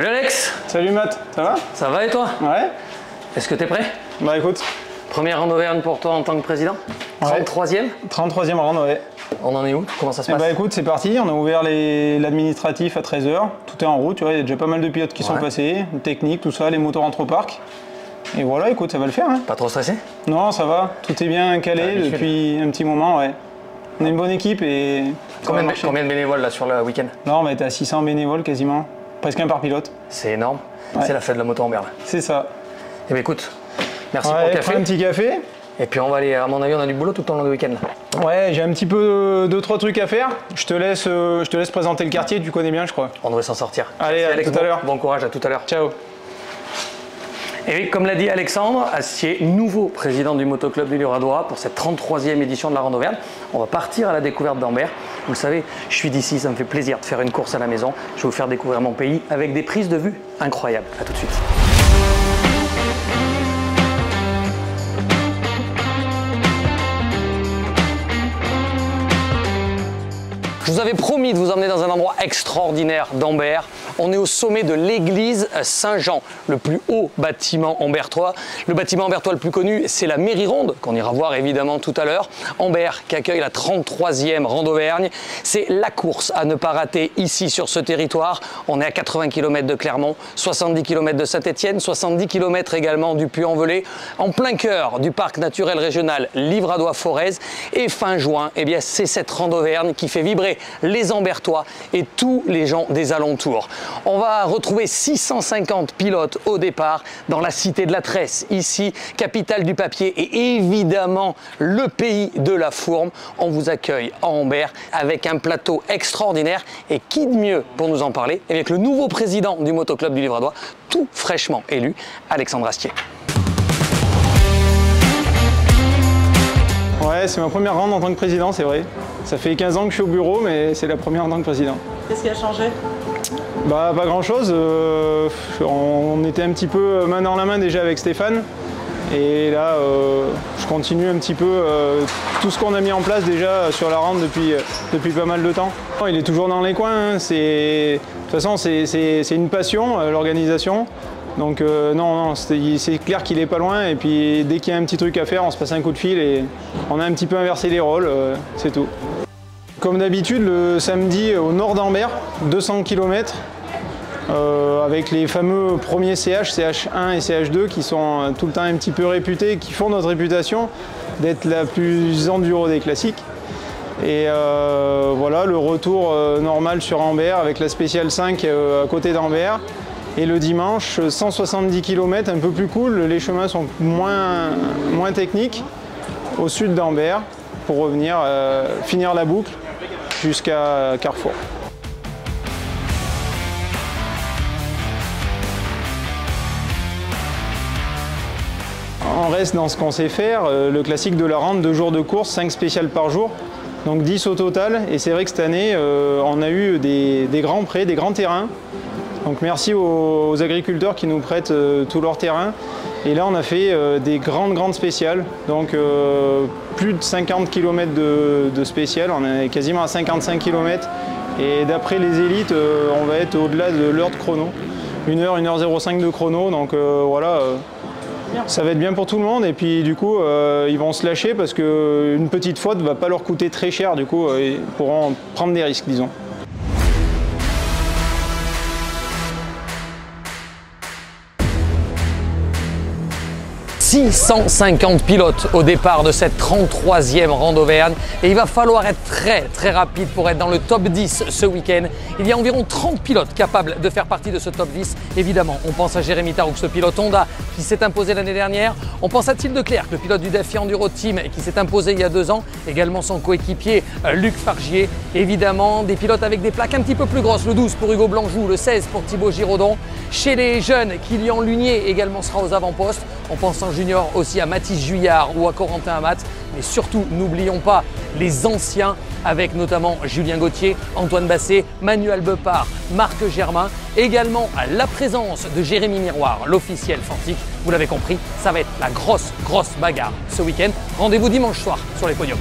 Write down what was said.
Salut Alex. Salut Matt, ça va? Ça va et toi? Ouais. Est-ce que t'es prêt? Bah écoute. Première rando Auvergne pour toi en tant que président? 33e? 33e rando, ouais. On en est où? Comment ça se passe? Bah écoute, c'est parti, on a ouvert l'administratif à 13 h, tout est en route, tu vois, il y a déjà pas mal de pilotes qui sont passés, technique, tout ça, les moteurs rentrent au parc. Et voilà, écoute, ça va le faire. Hein. Pas trop stressé? Non, ça va, tout est bien calé depuis un petit moment, ouais. On a une bonne équipe et... Combien de bénévoles là sur le week-end? Là, on va être à 600 bénévoles quasiment, presque un par pilote. C'est énorme, c'est la fête de la moto en Berlin. C'est ça. Eh bien écoute, merci pour le café. Un petit café. Et puis on va aller, à mon avis, on a du boulot tout le long du week-end. Ouais, j'ai un petit peu 2-3 trucs à faire. Je te laisse présenter le quartier, tu connais bien, je crois. On devrait s'en sortir. Allez, à tout à l'heure. Bon courage, à tout à l'heure. Ciao. Et oui, comme l'a dit Alexandre Astier, nouveau président du Motoclub du Livradois pour cette 33e édition de la Rando Auvergne. On va partir à la découverte d'Ambert. Vous le savez, je suis d'ici, ça me fait plaisir de faire une course à la maison. Je vais vous faire découvrir mon pays avec des prises de vue incroyables. A tout de suite. Je vous avais promis de vous emmener dans un endroit extraordinaire d'Ambert. On est au sommet de l'église Saint-Jean, le plus haut bâtiment ambertois. Le bâtiment ambertois le plus connu, c'est la Mairie Ronde, qu'on ira voir évidemment tout à l'heure. Ambert qui accueille la 33e Rando Auvergne. C'est la course à ne pas rater ici sur ce territoire. On est à 80 km de Clermont, 70 km de Saint-Étienne, 70 km également du Puy-en-Velay, en plein cœur du parc naturel régional Livradois-Forez. Et fin juin, eh bien, c'est cette Rando Auvergne qui fait vibrer les Ambertois et tous les gens des alentours. On va retrouver 650 pilotes au départ dans la cité de la Tresse, ici, capitale du papier et évidemment le pays de la fourme. On vous accueille à Ambert avec un plateau extraordinaire et qui de mieux pour nous en parler avec le nouveau président du Motoclub du Livradois, tout fraîchement élu, Alexandre Astier. Ouais, c'est ma première rando en tant que président, c'est vrai. Ça fait 15 ans que je suis au bureau, mais c'est la première en tant que président. Qu'est-ce qui a changé? Bah, pas grand-chose. On était un petit peu main dans la main déjà avec Stéphane. Et là, je continue un petit peu tout ce qu'on a mis en place déjà sur la rando depuis pas mal de temps. Il est toujours dans les coins. Hein. De toute façon, c'est une passion, l'organisation. Donc non, c'est clair qu'il est pas loin et puis dès qu'il y a un petit truc à faire, on se passe un coup de fil et on a un petit peu inversé les rôles, c'est tout. Comme d'habitude, le samedi au nord d'Ambert, 200 km, avec les fameux premiers CH, CH1 et CH2 qui sont tout le temps un petit peu réputés, qui font notre réputation d'être la plus enduro des classiques. Et voilà, le retour normal sur Ambert avec la spéciale 5 à côté d'Ambert. Et le dimanche, 170 km, un peu plus cool, les chemins sont moins techniques, au sud d'Ambert, pour revenir finir la boucle jusqu'à Carrefour. On reste dans ce qu'on sait faire, le classique de la rando, 2 jours de course, 5 spéciales par jour, donc 10 au total. Et c'est vrai que cette année, on a eu des grands prêts, des grands terrains. Donc merci aux agriculteurs qui nous prêtent tout leur terrain. Et là on a fait des grandes spéciales, donc plus de 50 km de spéciales, on est quasiment à 55 km. Et d'après les élites, on va être au-delà de l'heure de chrono. 1h, 1h05 de chrono, donc voilà, ça va être bien pour tout le monde. Et puis du coup, ils vont se lâcher parce qu'une petite faute ne va pas leur coûter très cher, du coup ils pourront prendre des risques, disons. 650 pilotes au départ de cette 33e Rando Auvergne et il va falloir être très rapide pour être dans le top 10 ce week-end. Il y a environ 30 pilotes capables de faire partie de ce top 10. Évidemment, on pense à Jérémy Taroux, ce pilote Honda qui s'est imposé l'année dernière. On pense à Thiel Leclerc, le pilote du Daffy Enduro Team qui s'est imposé il y a 2 ans. Également son coéquipier Luc Fargier. Évidemment, des pilotes avec des plaques un petit peu plus grosses. Le 12 pour Hugo Blanjou, le 16 pour Thibaut Giraudon. Chez les jeunes, Kylian Lunier également sera aux avant-postes. On pense en junior aussi à Mathis Juillard ou à Corentin Amat. Mais surtout, n'oublions pas les anciens avec notamment Julien Gauthier, Antoine Basset, Manuel Beupart, Marc Germain. Également la présence de Jérémy Miroir, l'officiel Fantique. Vous l'avez compris, ça va être la grosse bagarre ce week-end. Rendez-vous dimanche soir sur les podiums.